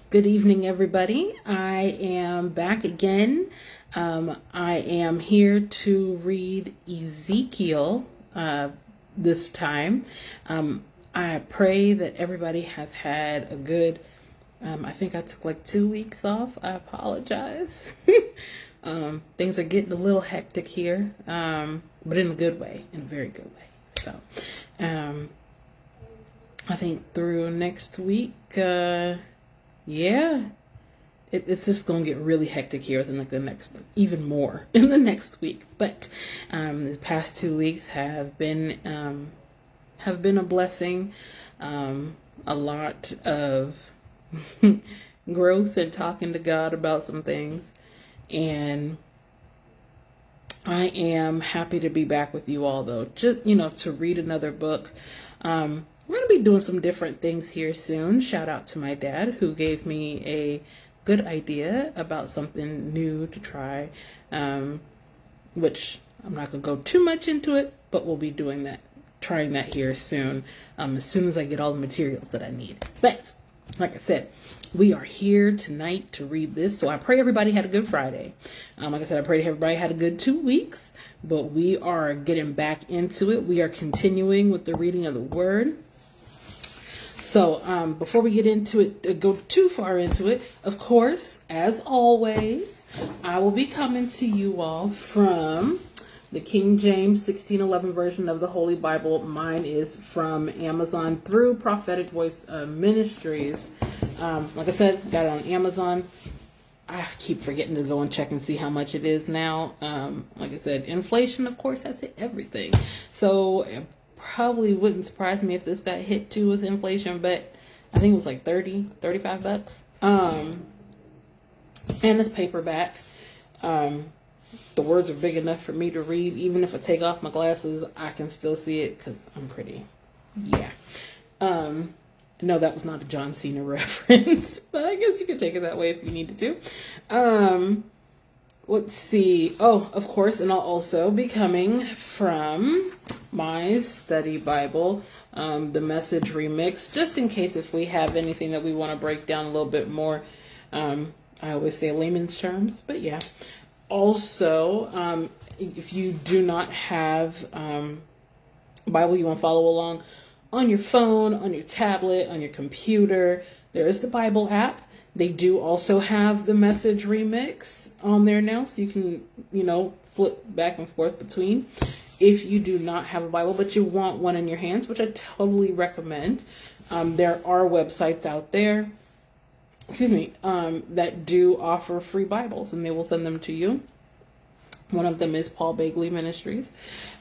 Good evening, everybody. I am back again. I am here to read Ezekiel this time. I pray that everybody has had a good, I think I took like 2 weeks off. I apologize. Things are getting a little hectic here, but in a good way, in a very good way. So, I think through next week, it's just going to get really hectic here within like the next, even more in the next week. But the past 2 weeks have been a blessing, a lot of growth and talking to God about some things, and I am happy to be back with you all, though. Just to read another book. We're going to be doing some different things here soon. Shout out to my dad, who gave me a good idea about something new to try, which I'm not going to go too much into it, but we'll be trying that here soon, as soon as I get all the materials that I need. But like I said, we are here tonight to read this, so I pray everybody had a good Friday. Like I said, I pray everybody had a good 2 weeks, but we are getting back into it. We are continuing with the reading of the Word. So before we get into it, go too far into it, of course, as always, I will be coming to you all from the King James 1611 version of the Holy Bible. Mine is from Amazon through Prophetic Voice Ministries. Like I said, got it on Amazon. I keep forgetting to go and check and see how much it is now. Like I said, inflation, of course, has hit everything. So it probably wouldn't surprise me if this got hit too with inflation, but I think it was like $35. And it's paperback. The words are big enough for me to read. Even if I take off my glasses, I can still see it because I'm pretty. Yeah. No, that was not a John Cena reference, but I guess you could take it that way if you needed to. Let's see. Oh, of course, and I'll also be coming from my study Bible, the Message Remix, just in case if we have anything that we want to break down a little bit more. I always say layman's terms, but yeah. Also, if you do not have a Bible you want to follow along on your phone, on your tablet, on your computer, there is the Bible app. They do also have the Message Remix on there now, so you can, flip back and forth between. If you do not have a Bible, but you want one in your hands, which I totally recommend, there are websites out there, that do offer free Bibles, and they will send them to you. One of them is Paul Bagley Ministries.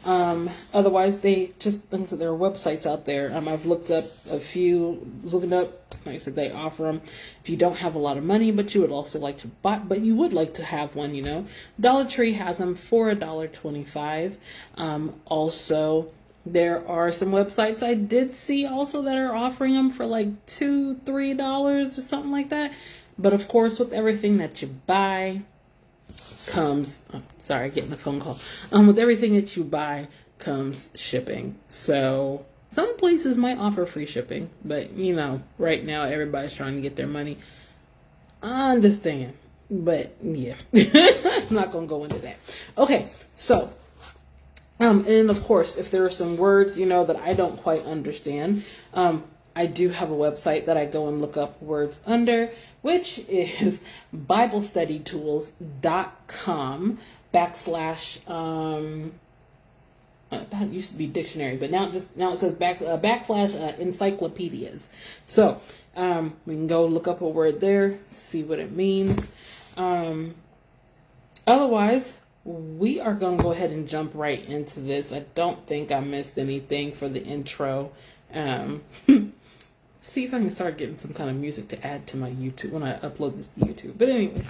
Otherwise, there are websites out there. I've looked up a few, like I said, they offer them. If you don't have a lot of money, but you would also like to buy, but you would like to have one, Dollar Tree has them for $1.25. Also, there are some websites I did see also that are offering them for like $2-3 or something like that. But of course, with everything that you buy comes, getting a phone call. With everything that you buy comes shipping. So some places might offer free shipping, but right now everybody's trying to get their money. I understand, but yeah, I'm not gonna go into that. Okay, so. And of course, if there are some words, that I don't quite understand, I do have a website that I go and look up words under, which is BibleStudyTools.com / that used to be dictionary, but now it says / encyclopedias. So, we can go look up a word there, see what it means. Otherwise, we are going to go ahead and jump right into this. I don't think I missed anything for the intro. See if I can start getting some kind of music to add to my YouTube when I upload this to YouTube. But anyways,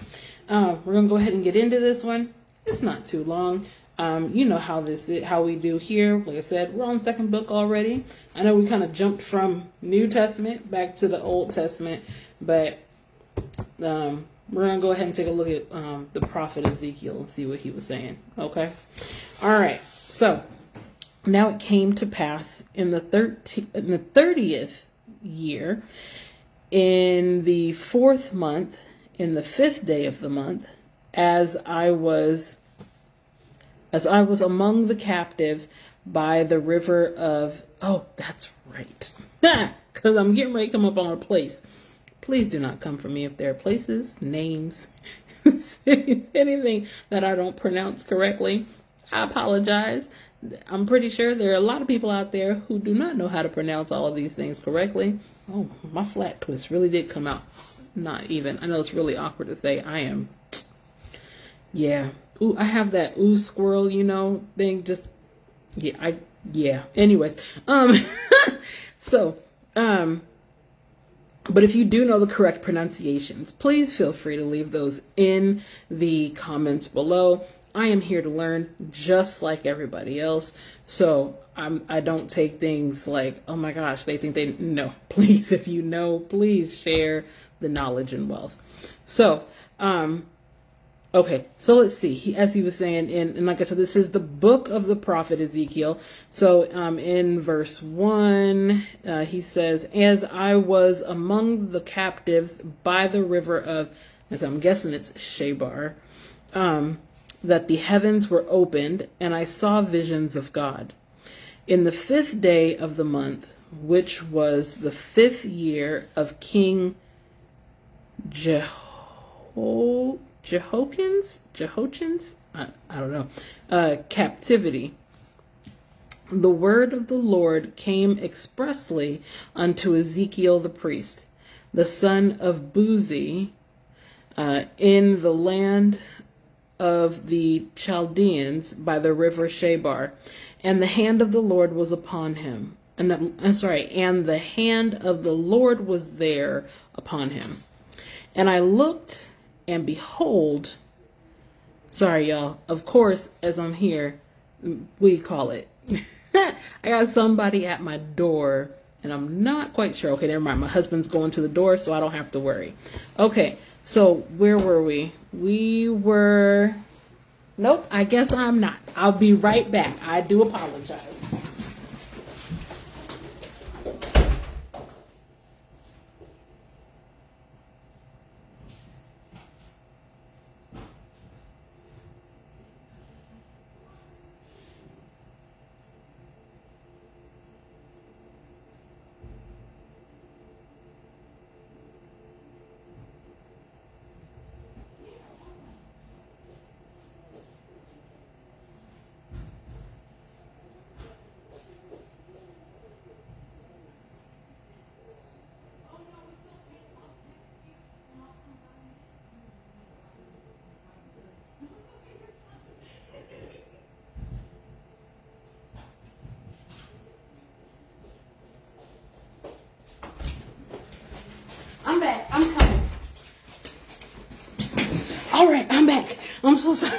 we're going to go ahead and get into this one. It's not too long. You know how we do here. Like I said, we're on the second book already. I know we kind of jumped from New Testament back to the Old Testament, but we're going to go ahead and take a look at the prophet Ezekiel and see what he was saying. Okay? All right. So, now it came to pass in the 30th year, in the 4th month, in the 5th day of the month, as I was among the captives by the river of, oh, that's right, because I'm getting ready to come up on a place. Please do not come for me if there are places, names, anything that I don't pronounce correctly. I apologize. I'm pretty sure there are a lot of people out there who do not know how to pronounce all of these things correctly. Oh, my flat twist really did come out. Not even. I know it's really awkward to say. I am. Yeah. Ooh, I have that ooh squirrel, thing. Just, yeah. Anyways, so, but if you do know the correct pronunciations, please feel free to leave those in the comments below. I am here to learn just like everybody else. So I don't take things like, oh my gosh, they think they know. Please, if you know, please share the knowledge and wealth. So, okay, so let's see. As he was saying, and like I said, this is the book of the prophet Ezekiel. So in verse 1, he says, as I was among the captives by the river of, as I'm guessing it's Shebar, that the heavens were opened, and I saw visions of God. In the 5th day of the month, which was the 5th year of King Jehoiakim's, I don't know, captivity, the word of the Lord came expressly unto Ezekiel the priest, the son of Buzi, in the land of the Chaldeans by the river Shebar, and the hand of the Lord was upon him. And the hand of the Lord was there upon him. And I looked, and behold, sorry y'all, of course, as I'm here, we call it. I got somebody at my door, and I'm not quite sure. Okay, never mind. My husband's going to the door, so I don't have to worry. Okay, so where were we? We were, nope, I guess I'm not. I'll be right back. I do apologize. I'm back. I'm coming. All right, I'm back. I'm so sorry.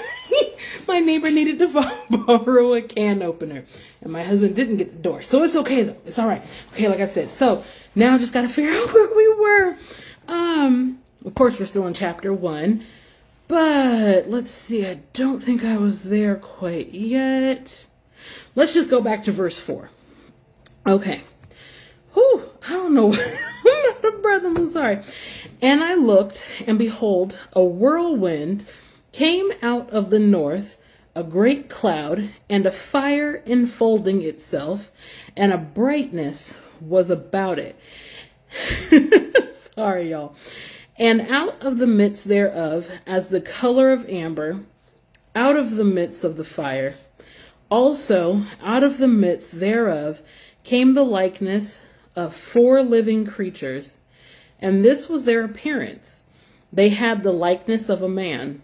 My neighbor needed to borrow a can opener, and my husband didn't get the door. So it's okay, though. It's all right. Okay, like I said. So now I just got to figure out where we were. Of course, we're still in chapter 1. But let's see. I don't think I was there quite yet. Let's just go back to verse 4. Okay. Whew, I don't know. I'm not a brother. I'm sorry. And I looked, and behold, a whirlwind came out of the north, a great cloud, and a fire enfolding itself, and a brightness was about it. Sorry, y'all. And out of the midst thereof, as the color of amber, out of the midst of the fire, also out of the midst thereof came the likeness of 4 living creatures, and this was their appearance. They had the likeness of a man,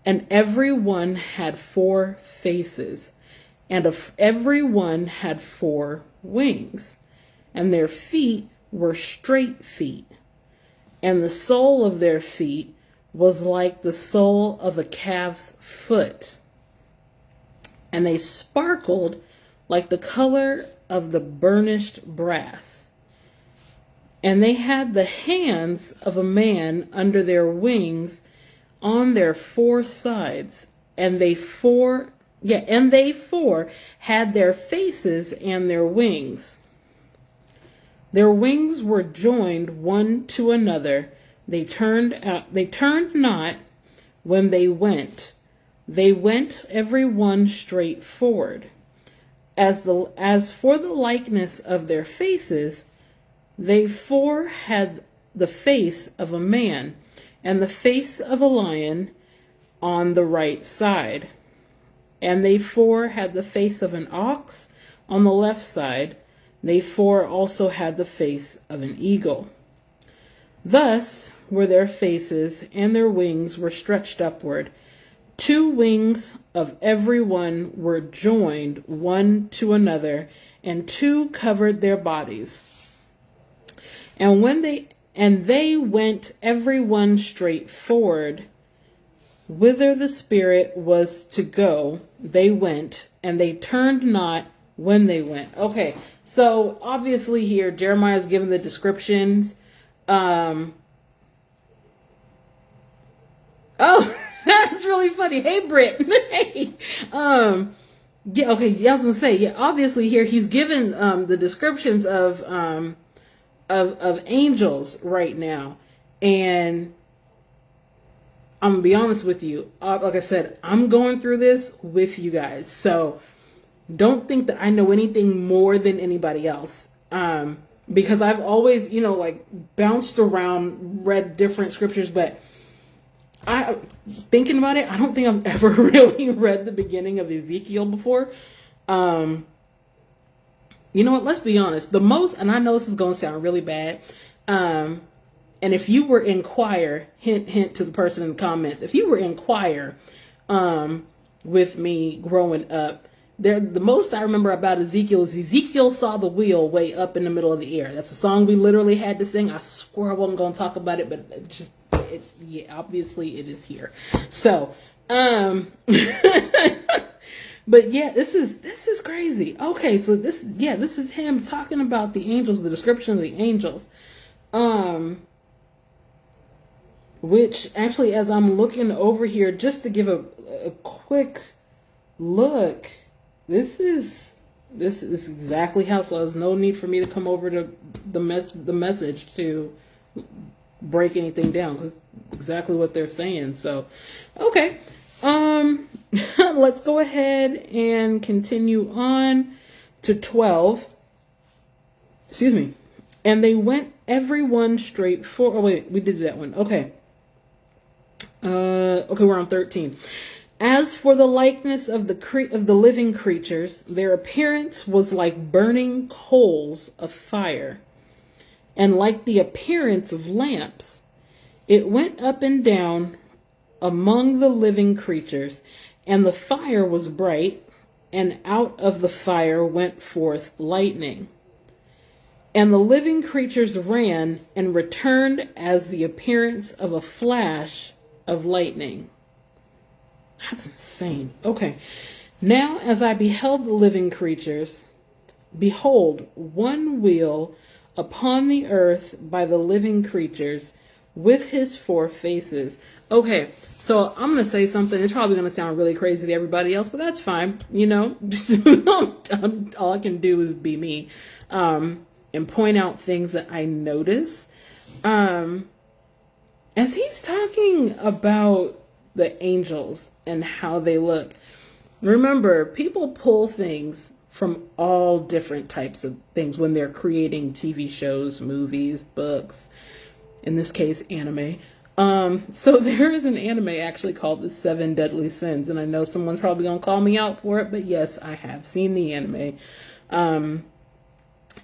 and every one had 4 faces, and every one had 4 wings, and their feet were straight feet, and the sole of their feet was like the sole of a calf's foot, and they sparkled like the color of the burnished brass. And they had the hands of a man under their wings on their 4 sides, and they four had their faces and their wings. Their wings were joined one to another. They turned not when they went. They went every one straight forward. As for the likeness of their faces, they four had the face of a man, and the face of a lion on the right side. And they four had the face of an ox on the left side. They four also had the face of an eagle. Thus were their faces, and their wings were stretched upward. 2 wings of every one were joined one to another, and 2 covered their bodies. And they went every one straight forward. Whither the Spirit was to go, they went, and they turned not when they went. Okay, so obviously here Jeremiah is given the descriptions. Oh, that's really funny. Hey, Britt. Hey. Yeah. Okay. Yeah, I was gonna say. Yeah. Obviously, here he's given the descriptions of angels right now, and I'm gonna be honest with you. Like I said, I'm going through this with you guys, so don't think that I know anything more than anybody else. Because I've always, like bounced around, read different scriptures, but thinking about it, I don't think I've ever really read the beginning of Ezekiel before. You know what? Let's be honest. And I know this is going to sound really bad. And if you were in choir, hint to the person in the comments, if you were in choir with me growing up, the most I remember about Ezekiel is Ezekiel saw the wheel way up in the middle of the air. That's a song we literally had to sing. I swear I wasn't going to talk about it, but obviously it is here. So, but yeah, this is crazy. Okay, so this is him talking about the angels, the description of the angels. Which actually, as I'm looking over here, just to give a quick look, this is exactly how. So there's no need for me to come over to the message to break anything down, because exactly what they're saying. So, okay, let's go ahead and continue on to 12. Excuse me. And they went everyone straight for. Oh wait, we did that one. Okay. Okay, we're on 13. As for the likeness of the living creatures, their appearance was like burning coals of fire, and like the appearance of lamps. It went up and down among the living creatures, and the fire was bright, and out of the fire went forth lightning. And the living creatures ran and returned as the appearance of a flash of lightning. That's insane. Okay. Now, as I beheld the living creatures, behold, one wheel upon the earth by the living creatures with his 4 faces. Okay, so I'm going to say something. It's probably going to sound really crazy to everybody else, but that's fine. All I can do is be me and point out things that I notice. As he's talking about the angels and how they look, remember, people pull things from all different types of things when they're creating TV shows, movies, books, in this case, anime. So there is an anime actually called The 7 Deadly Sins, and I know someone's probably going to call me out for it, but yes, I have seen the anime. And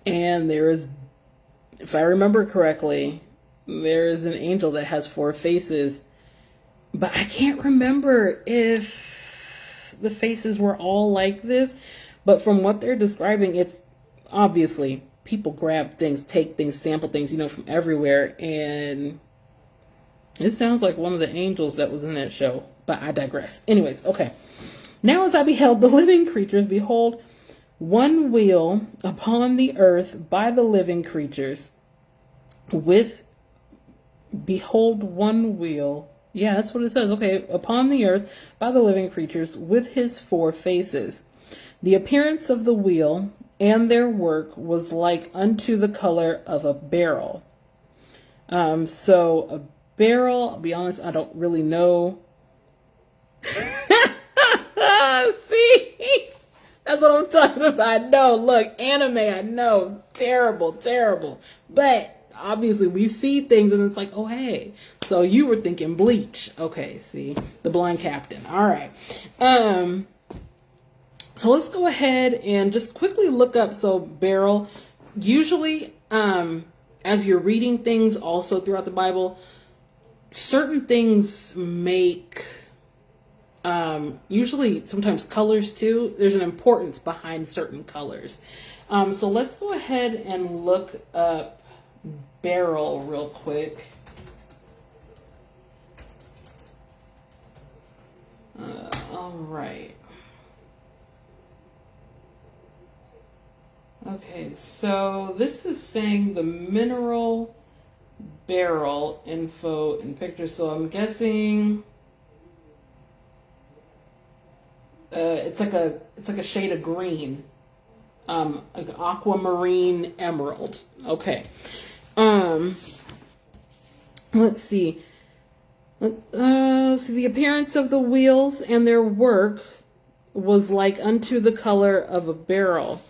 there is, if I remember correctly, there is an angel that has 4 faces, but I can't remember if the faces were all like this. But from what they're describing, it's obviously people grab things, take things, sample things, from everywhere. And it sounds like one of the angels that was in that show, but I digress. Anyways, okay. Now as I beheld the living creatures, behold, one wheel upon the earth by the living creatures behold, one wheel. Yeah, that's what it says. Okay, upon the earth by the living creatures with his 4 faces. The appearance of the wheel and their work was like unto the color of a beryl. So a beryl, I'll be honest, I don't really know. See? That's what I'm talking about. I know. Look, anime, I know. Terrible, terrible. But obviously we see things and it's like, oh, hey. So you were thinking Bleach. Okay, see? The blind captain. All right. So let's go ahead and just quickly look up. So beryl, usually as you're reading things also throughout the Bible, certain things make... usually sometimes colors too. There's an importance behind certain colors. So let's go ahead and look up beryl real quick. All right. Okay, so this is saying the mineral beryl info and pictures. So I'm guessing it's like a shade of green, like aquamarine emerald. Okay. Let's see. So the appearance of the wheels and their work was like unto the color of a beryl,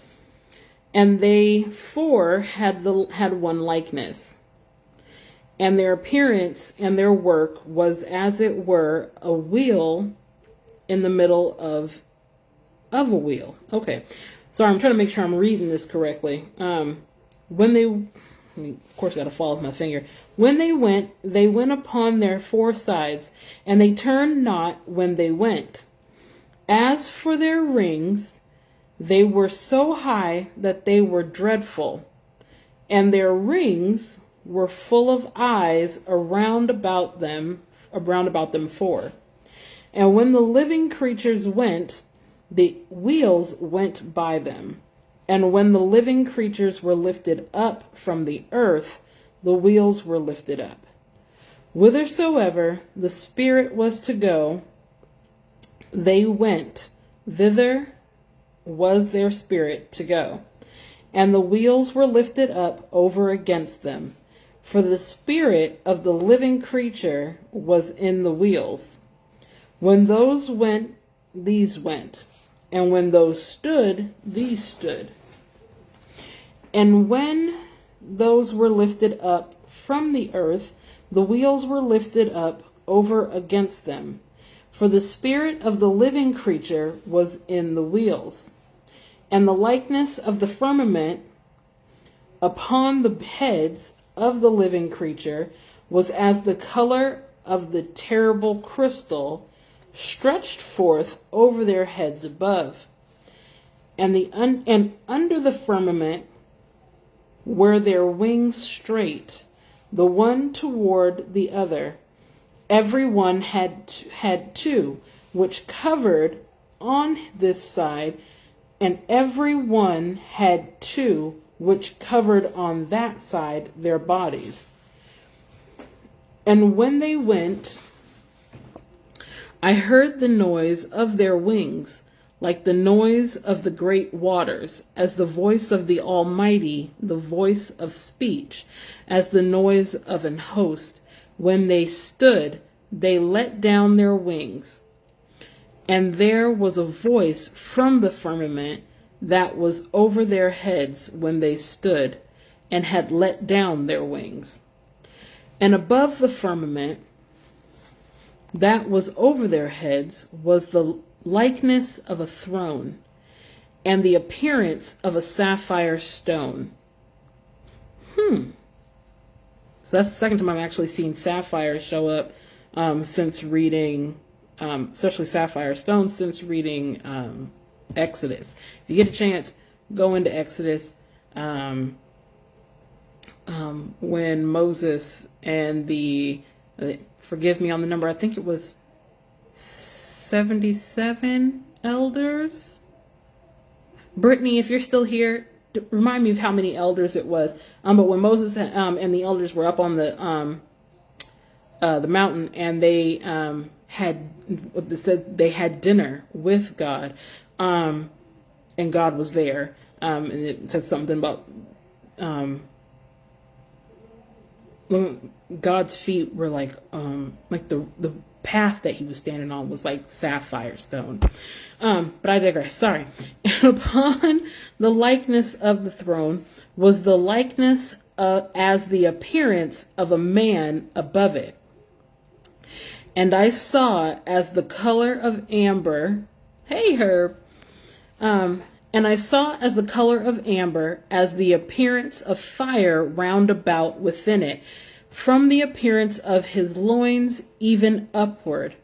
and they four had one likeness, and their appearance and their work was as it were a wheel in the middle of a wheel. Okay. Sorry, I'm trying to make sure I'm reading this correctly. Of course, I got to follow with my finger. When they went upon their four sides, and they turned not when they went. As for their rings, they were so high that they were dreadful, and their rings were full of eyes around about them four. And when the living creatures went, the wheels went by them. And when the living creatures were lifted up from the earth, the wheels were lifted up. Whithersoever the Spirit was to go, they went. Thither was their spirit to go. And the wheels were lifted up over against them. For the spirit of the living creature was in the wheels. When those went, these went. And when those stood, these stood. And when those were lifted up from the earth, the wheels were lifted up over against them. For the spirit of the living creature was in the wheels. And the likeness of the firmament upon the heads of the living creature was as the color of the terrible crystal stretched forth over their heads above. And under the firmament were their wings straight, the one toward the other. Every one had two, which covered on this side, and every one had two, which covered on that side their bodies. And when they went, I heard the noise of their wings, like the noise of the great waters, as the voice of the Almighty, the voice of speech, as the noise of an host. When they stood, they let down their wings. And there was a voice from the firmament that was over their heads when they stood, and had let down their wings. And above the firmament that was over their heads was the likeness of a throne, and the appearance of a sapphire stone. So that's the second time I've actually seen sapphire show up since reading, especially sapphire stone, since reading Exodus. If you get a chance, go into Exodus. When Moses and forgive me on the number, I think it was 77 elders. Brittany, if you're still here, remind me of how many elders it was. But when Moses and the elders were up on the mountain, and they had dinner with God, and God was there. And it says something about God's feet were like the path that he was standing on was like sapphire stone. But I digress. Sorry. And upon the likeness of the throne was the likeness as the appearance of a man above it. And I saw as the color of amber. Hey, Herb. And I saw as the color of amber, as the appearance of fire round about within it, from the appearance of his loins even upward,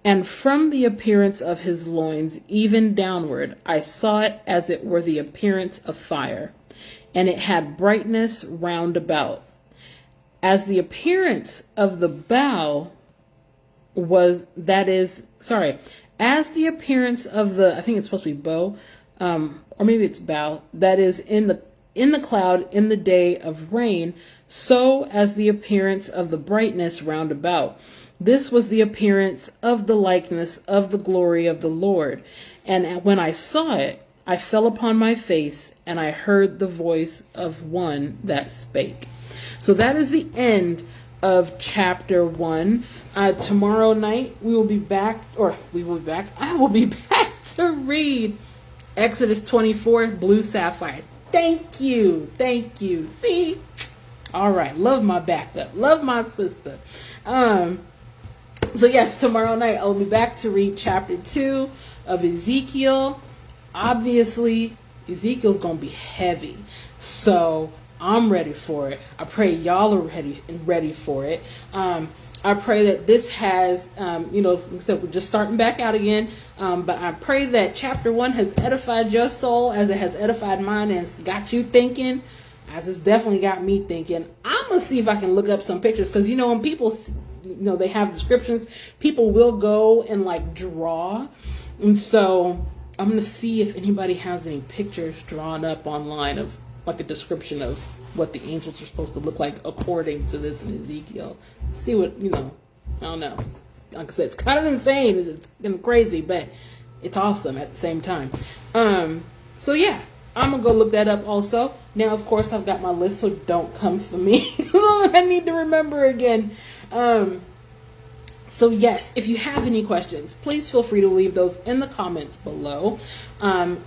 and from the appearance of his loins even downward. I saw it as it were the appearance of fire, and it had brightness round about. As the appearance of the bow was, as the appearance of the, I think it's supposed to be bow, or maybe it's bow, that is in the cloud in the day of rain, so as the appearance of the brightness round about. This was the appearance of the likeness of the glory of the Lord. And when I saw it, I fell upon my face, and I heard the voice of one that spake. So that is the end of chapter 1. Tomorrow night I will be back to read Exodus 24, Blue Sapphire. Thank you. See? All right. Love my backup. Love my sister. So yes, tomorrow night I'll be back to read chapter 2 of Ezekiel. Obviously, Ezekiel's going to be heavy. So I'm ready for it. I pray y'all are ready for it. I pray that this has, like I said, we're just starting back out again. But I pray that chapter 1 has edified your soul as it has edified mine, and it's got you thinking, as it's definitely got me thinking. I'm going to see if I can look up some pictures, because, when people, they have descriptions, people will go and like draw. And so I'm going to see if anybody has any pictures drawn up online of like a description of what the angels are supposed to look like according to this in Ezekiel. See what, I don't know. Like I said, it's kind of insane. It's kind of crazy, but it's awesome at the same time. So yeah, I'm going to go look that up also. Now, of course, I've got my list, so don't come for me. I need to remember again. So yes, if you have any questions, please feel free to leave those in the comments below.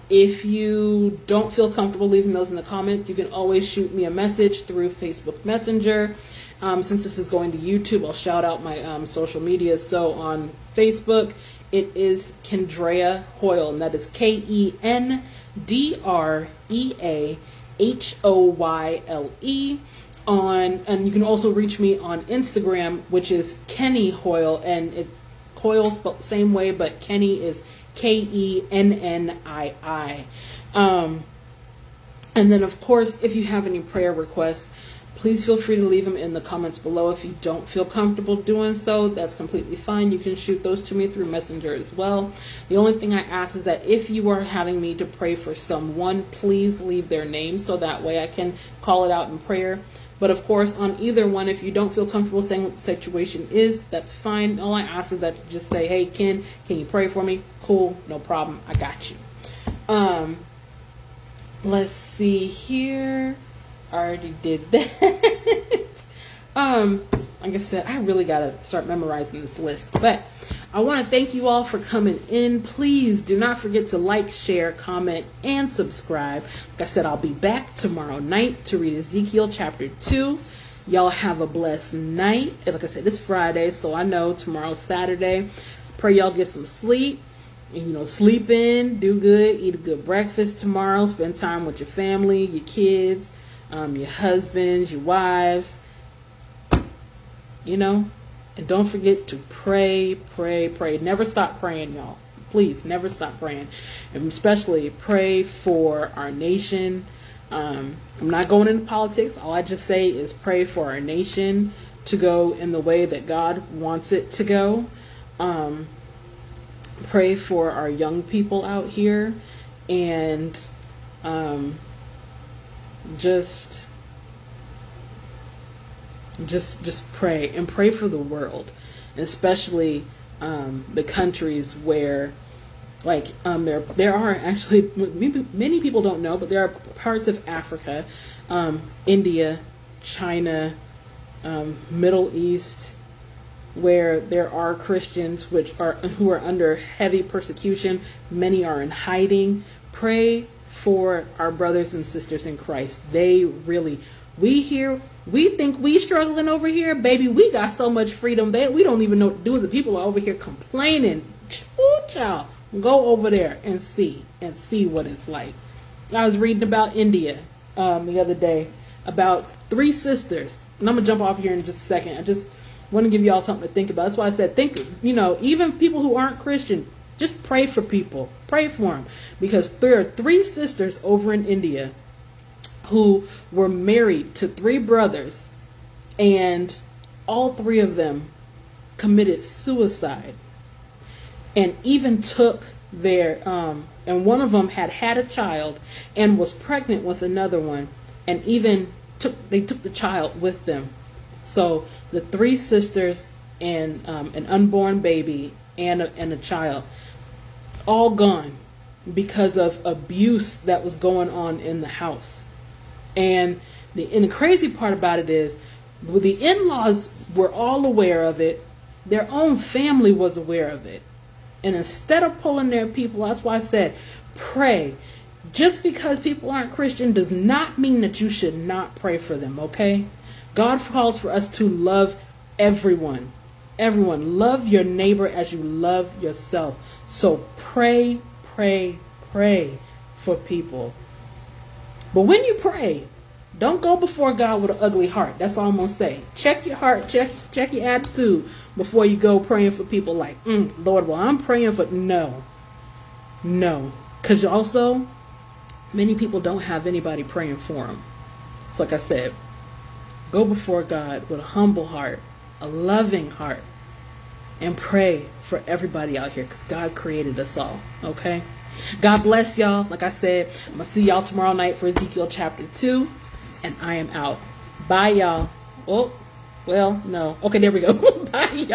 If you don't feel comfortable leaving those in the comments, you can always shoot me a message through Facebook Messenger. Since this is going to YouTube, I'll shout out my social media. So on Facebook, it is Kendrea Hoyle, and that is KENDREAHOYLE. And you can also reach me on Instagram, which is Kenny Hoyle, and it's Hoyle spelled the same way, but Kenny is KENNII. And then, of course, if you have any prayer requests, please feel free to leave them in the comments below. If you don't feel comfortable doing so, that's completely fine. You can shoot those to me through Messenger as well. The only thing I ask is that if you are having me to pray for someone, please leave their name so that way I can call it out in prayer. But of course, on either one, if you don't feel comfortable saying what the situation is, that's fine. All I ask is that you just say, hey, Ken, can you pray for me? Cool, no problem. I got you. Let's see here. I already did that. Like I said, I really got to start memorizing this list. But I want to thank you all for coming in. Please do not forget to like, share, comment, and subscribe. Like I said, I'll be back tomorrow night to read Ezekiel chapter 2. Y'all have a blessed night. And like I said, it's Friday, so I know tomorrow's Saturday. Pray y'all get some sleep. And, sleep in, do good, eat a good breakfast tomorrow. Spend time with your family, your kids, your husbands, your wives. And don't forget to pray. Never stop praying, y'all. Please, never stop praying. And especially pray for our nation. I'm not going into politics. All I just say is pray for our nation to go in the way that God wants it to go. Pray for our young people out here. And just pray, and pray for the world, and especially the countries where Like there are actually many people don't know, but there are parts of Africa, India, China, Middle East, where there are Christians who are under heavy persecution. Many are in hiding. Pray for our brothers and sisters in Christ. We think we struggling over here, baby. We got so much freedom that we don't even know what to do with it. People are over here complaining. Ooh, child, go over there and see what it's like. I was reading about India the other day, about 3 sisters, and I'm gonna jump off here in just a second. I just want to give you all something to think about. That's why I said, even people who aren't Christian, just pray for people. Pray for them. Because there are 3 sisters over in India who were married to 3 brothers, and all 3 of them committed suicide, and even took their, and one of them had a child and was pregnant with another one, and even took the child with them. So the 3 sisters and an unborn baby and a child, all gone because of abuse that was going on in the house. And the crazy part about it is, the in-laws were all aware of it. Their own family was aware of it. And instead of pulling their people, that's why I said, pray. Just because people aren't Christian does not mean that you should not pray for them, okay? God calls for us to love everyone. Everyone. Love your neighbor as you love yourself. So pray, pray, pray for people. But when you pray, don't go before God with an ugly heart. That's all I'm going to say. Check your heart. Check your attitude before you go praying for people like, Lord, well, I'm praying for... No. Because also, many people don't have anybody praying for them. So like I said, go before God with a humble heart, a loving heart, and pray for everybody out here, because God created us all, okay? God bless y'all. Like I said, I'm going to see y'all tomorrow night for Ezekiel chapter 2, and I am out. Bye, y'all. Oh, well, no. Okay, there we go. Bye, y'all.